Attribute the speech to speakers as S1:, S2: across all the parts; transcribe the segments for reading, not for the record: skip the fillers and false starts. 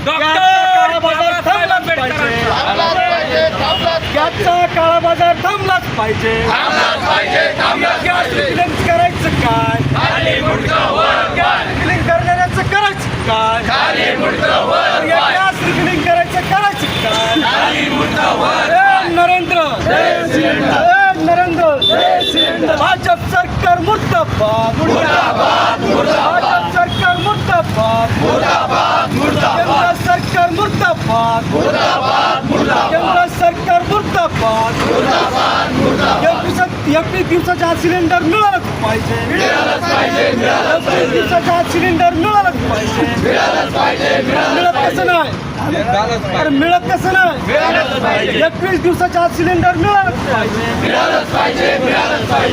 S1: काळा बाजार थांबलाच पाहिजे. गॅसचा काळा बाजार थांबलाच पाहिजे. गॅस करायचं काय? रिफिलिंग करणाऱ्याचं करायचं काय? गॅस रिफिलिंग करायचं करायचं काय? नरेंद्र भाजप सरकार मुर्दाबाद. भाजप सरकार मुर्दाबाद. केंद्र सरकार मुर्दाबाद. केंद्र सरकार मुर्दाबाद. 21 दिवसाचा सिलेंडर मिळालंच पाहिजे. 21 दिवसाचा सिलेंडर मिळालंच पाहिजे. मिळत कसं नाही? अरे मिळत कसं नाही? 21 दिवसाचा सिलेंडर मिळालंच पाहिजे.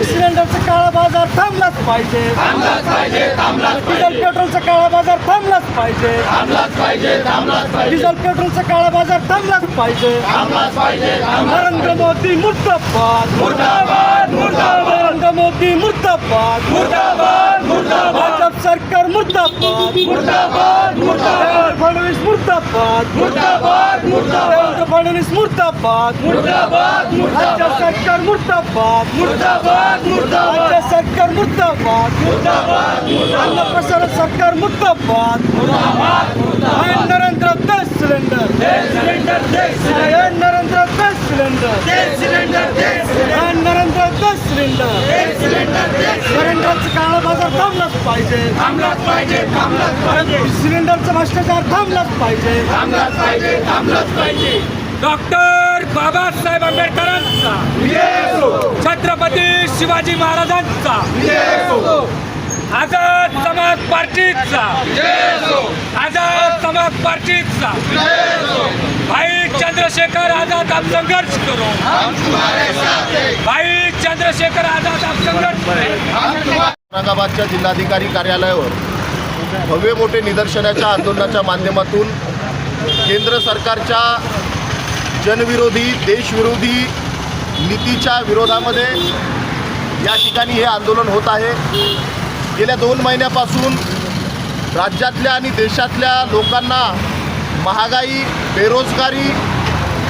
S1: सिलेंडरचा काळा बाजार थांबलाच पाहिजे. डिझेल पेट्रोलचा काळा बाजार थांबलाच पाहिजे. डिझेल पेट्रोलचा काळा बाजार थांबलाच पाहिजे. नरेंद्र मोदी मुर्दाबाद. नरेंद्र मोदी मुर्दाबाद. भाजप सरकार मुर्दाबाद. देवेंद्र फडणवीस मुर्दाबाद. देवेंद्र फडणवीस मुर्दाबाद. राज्य सरकार मुर्दाबाद. राज्य सरकार मुर्दाबाद. अन्न प्रसारण सरकार मुर्दाबाद. Narendra gas cylinder. Narendra gas cylinder. Narendra gas cylinder. सिलेंडरचा काळा बाजार थांबलाच पाहिजे. सिलेंडरचा भ्रष्टाचार थांबलाच पाहिजे.
S2: डॉक्टर बाबासाहेब आंबेडकरांचा, छत्रपती शिवाजी महाराजांचा, आझाद समाज पार्टीचा, आझाद समाज पार्टीचा भाई चंद्रशेखर आझाद आप संघर्ष करो. भाई चंद्रशेखर आझाद आप संघर्ष करो.
S3: औरंगाबादच्या जिल्हाधिकारी कार्यालयावर भव्य मोठे निदर्शनाच्या आंदोलनाच्या माध्यमातून केंद्र सरकारच्या जनविरोधी देशविरोधी नीतीच्या विरोधामध्ये या ठिकाणी हे आंदोलन होत आहे. गेल्या 2 महिन्यापासून राज्यातल्या आणि देशातल्या लोकांना महागाई बेरोजगारी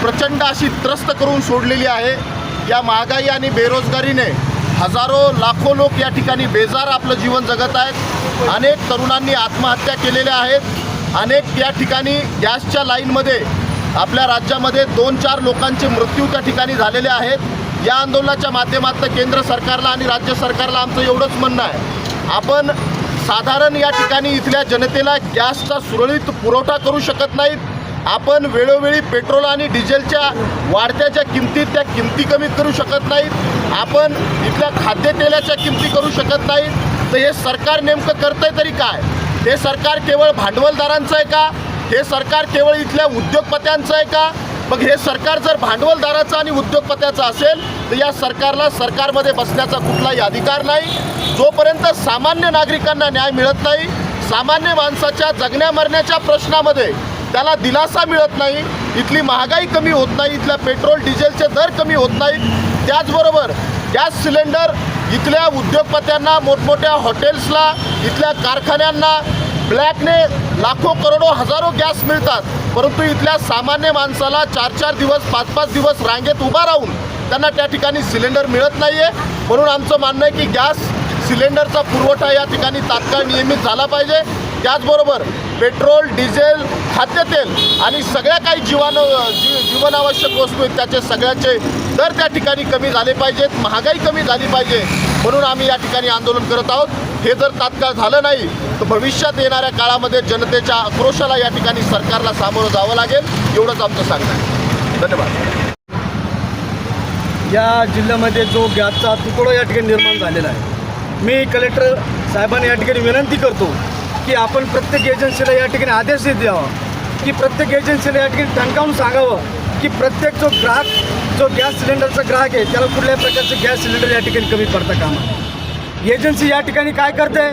S3: प्रचंड अशी त्रस्त करून सोडलेली आहे. या महागाई आणि बेरोजगारीने हजारो लाखो लोक या ठिकाणी बेजार आपलं जीवन जगत आहेत. अनेक तरुणांनी आत्महत्या केलेल्या आहेत. अनेक या ठिकाणी गॅसच्या लाईनमध्ये आपल्या राज्यामध्ये 2-4 लोकांचे मृत्यू त्या ठिकाणी झालेले आहेत. या आंदोलनाच्या माध्यमातून केंद्र सरकारला आणि राज्य सरकारला आमचं एवढंच म्हणणं आहे, आपण साधारण या ठिकाणी इथल्या जनतेला गॅसचा सुरळीत पुरवठा करू शकत नाहीत. आपण वेळोवेळी पेट्रोल आणि डिझेलच्या वाढत्या ज्या किमती त्या किमती कमी करू शकत नाहीत. आपण इथल्या खाद्यतेलाच्या किमती करू शकत नाहीत. तर हे सरकार नेमकं करतंय तरी काय? हे सरकार केवळ भांडवलदारांचं आहे का? हे सरकार केवळ इथल्या उद्योगपत्यांचं आहे का? मग हे सरकार जर भांडवलदाराचं आणि उद्योगपत्याचं असेल तर या सरकारला सरकारमध्ये बसण्याचा कुठलाही अधिकार नाही. जोपर्यंत सामान्य नागरिकांना न्याय मिळत नाही, सामान्य माणसाच्या जगण्या मरण्याच्या प्रश्नामध्ये त्याला दिलासा मिळत नाही, इथली महागाई कमी होत नाही, इथल्या पेट्रोल डिझेलचे दर कमी होत नाहीत, त्याचबरोबर गॅस सिलेंडर इथल्या उद्योगपत्यांना, मोठमोठ्या हॉटेल्सला, इथल्या कारखान्यांना ब्लॅकने लाखो करोडो हजारो गॅस मिळतात, परंतु इथल्या सामान्य माणसाला 4-4 दिवस 5-5 दिवस रांगेत उभा राहून त्यांना त्या ठिकाणी सिलेंडर मिळत नाही आहे. म्हणून आमचं म्हणणं आहे की गॅस सिलेंडरचा पुरवठा या ठिकाणी तात्काळ नियमित झाला पाहिजे. त्याचबरोबर पेट्रोल डिझेल खाद्यतेल आणि सगळ्या काही जीवनावश्यक वस्तू आहेत त्याचे सगळ्याचे दर त्या ठिकाणी कमी झाले पाहिजेत, महागाई कमी झाली पाहिजे. म्हणून आम्ही या ठिकाणी आंदोलन करत आहोत. हे जर तात्काळ झालं नाही तर भविष्यात येणाऱ्या काळामध्ये जनतेच्या आक्रोशाला या ठिकाणी सरकारला सामोरं जावं लागेल, एवढंच आमचं सांगणं आहे. धन्यवाद.
S1: या जिल्ह्यामध्ये जो गॅसचा तुकडा या ठिकाणी निर्माण झालेला आहे, मी कलेक्टर साहेबांना या ठिकाणी विनंती करतो की आपण प्रत्येक एजन्सीला या ठिकाणी आदेश द्यावा की प्रत्येक एजन्सीला या ठिकाणी ठणकावून सांगावं की प्रत्येक जो ग्राहक, जो गॅस सिलेंडरचा ग्राहक आहे त्याला कुठल्याही प्रकारचे गॅस सिलेंडर या ठिकाणी कमी पडता कामा नये. एजन्सी या ठिकाणी काय करते?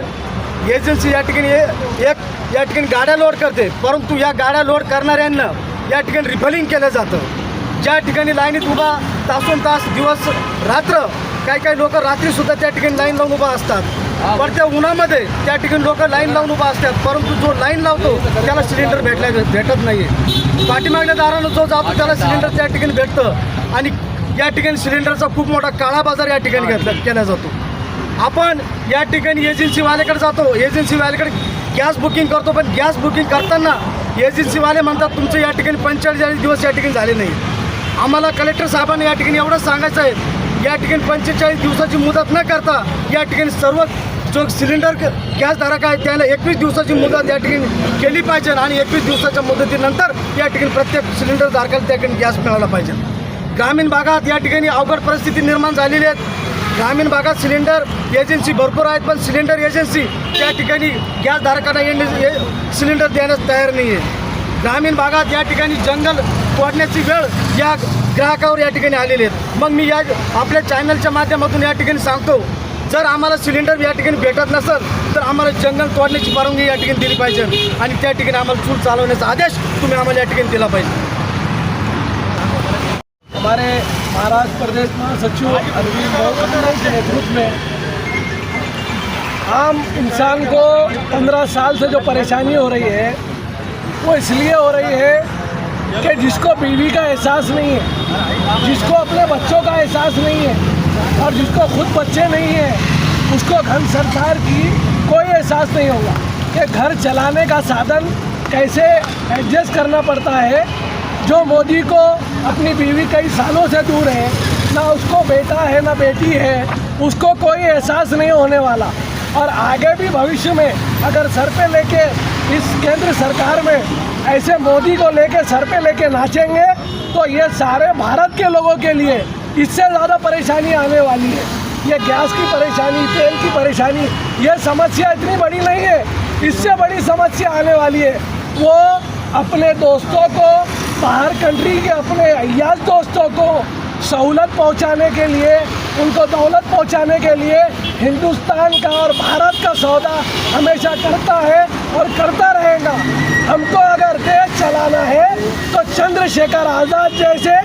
S1: एजन्सी या ठिकाणी या ठिकाणी गाड्या लोड करते, परंतु या गाड्या लोड करणाऱ्यांना या ठिकाणी रिफिलिंग केलं जातं. ज्या ठिकाणी लाईनीत उभा तासोन तास दिवस रात्र काही लोक रात्रीसुद्धा त्या ठिकाणी लाईन लावून उभा असतात, पण त्या उन्हामध्ये त्या ठिकाणी लोक लाईन लावून उभा असतात, परंतु जो लाईन लावतो त्याला सिलेंडर भेटत नाही आहे. पाठीमागल्या दारानं जो जातो त्याला सिलेंडर त्या ठिकाणी भेटतं आणि या ठिकाणी सिलेंडरचा खूप मोठा काळा बाजार या ठिकाणी केला जातो. आपण या ठिकाणी एजन्सीवाल्याकडे जातो, एजन्सीवाल्याकडे गॅस बुकिंग करतो, पण गॅस बुकिंग करताना एजन्सीवाले म्हणतात तुमचं या ठिकाणी 45 दिवस या ठिकाणी झाले नाही. आम्हाला कलेक्टर साहेबांना या ठिकाणी एवढंच सांगायचं आहे, या ठिकाणी 45 दिवसाची मुदत न करता या ठिकाणी सर्व जो सिलेंडर गॅसधारक आहे त्याला 21 दिवसाची मुदत या ठिकाणी केली पाहिजे आणि 21 दिवसाच्या मुदतीनंतर या ठिकाणी प्रत्येक सिलेंडर धारकाला त्या ठिकाणी गॅस मिळाला पाहिजे. ग्रामीण भागात या ठिकाणी अवघड परिस्थिती निर्माण झालेली आहे. ग्रामीण भागात सिलेंडर एजन्सी भरपूर आहेत, पण सिलेंडर एजन्सी त्या ठिकाणी गॅसधारकांना सिलेंडर देण्यास तयार नाही आहे. ग्रामीण भागात या ठिकाणी जंगल तोडण्याची वेळ या ग्राहकावर या ठिकाणी आलेली आहेत. मग मी या आपल्या चॅनलच्या माध्यमातून या ठिकाणी सांगतो, जर आम्हाला सिलेंडर या ठिकाणी भेटत नसेल तर आम्हाला जंगल तोडण्याची परवानगी या ठिकाणी दिली पाहिजे आणि त्या ठिकाणी आम्हाला चूल चालवण्याचा आदेश तुम्ही आम्हाला या ठिकाणी दिला पाहिजे.
S4: हमारे महाराष्ट्र प्रदेश महासचिव अरविंद गौतम के नेतृत्व में आम इंसान को 15 साल से जो परेशानी हो रही है वो इसलिए हो रही है कि जिसको बीवी का एहसास नहीं है, जिसको अपने बच्चों का एहसास नहीं है और जिसको खुद बच्चे नहीं हैं उसको घर सरकार की कोई एहसास नहीं होगा कि घर चलाने का साधन कैसे एडजस्ट करना पड़ता है. जो मोदी को अपनी बीवी कई सालों से दूर है, ना उसको बेटा है ना बेटी है, उसको कोई एहसास नहीं होने वाला. और आगे भी भविष्य में अगर सर पे लेके इस केंद्र सरकार में ऐसे मोदी को लेके सर पे लेके नाचेंगे तो ये सारे भारत के लोगों के लिए इससे ज़्यादा परेशानी आने वाली है. ये गैस की परेशानी, तेल की परेशानी, ये समस्या इतनी बड़ी नहीं है, इससे बड़ी समस्या आने वाली है. वो अपने दोस्तों को, बाहर कंट्री के अपने अय्याज दोस्तों को सहूलत पहुंचाने के लिए, उनको दौलत पहुंचाने के लिए हिंदुस्तान का और भारत का सौदा हमेशा करता है और करता रहेगा. हमको अगर देश चलाना है तो चंद्रशेखर आज़ाद जैसे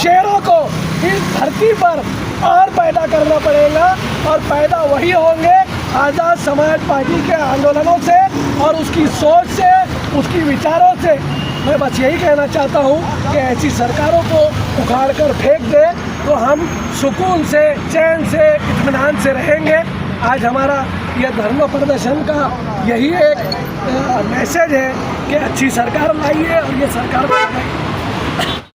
S4: शेरों को इस धरती पर और पैदा करना पड़ेगा और पैदा वही होंगे आज़ाद समाज पार्टी के आंदोलनों से और उसकी सोच से, उसकी विचारों से. मैं बस यही कहना चाहता हूँ कि ऐसी सरकारों को उखाड़ कर फेंक दे तो हम सुकून से, चैन से, इत्मीनान से रहेंगे. आज हमारा यह धर्म प्रदर्शन का यही एक मैसेज है कि अच्छी सरकार लाइए और ये सरकार बनाइए.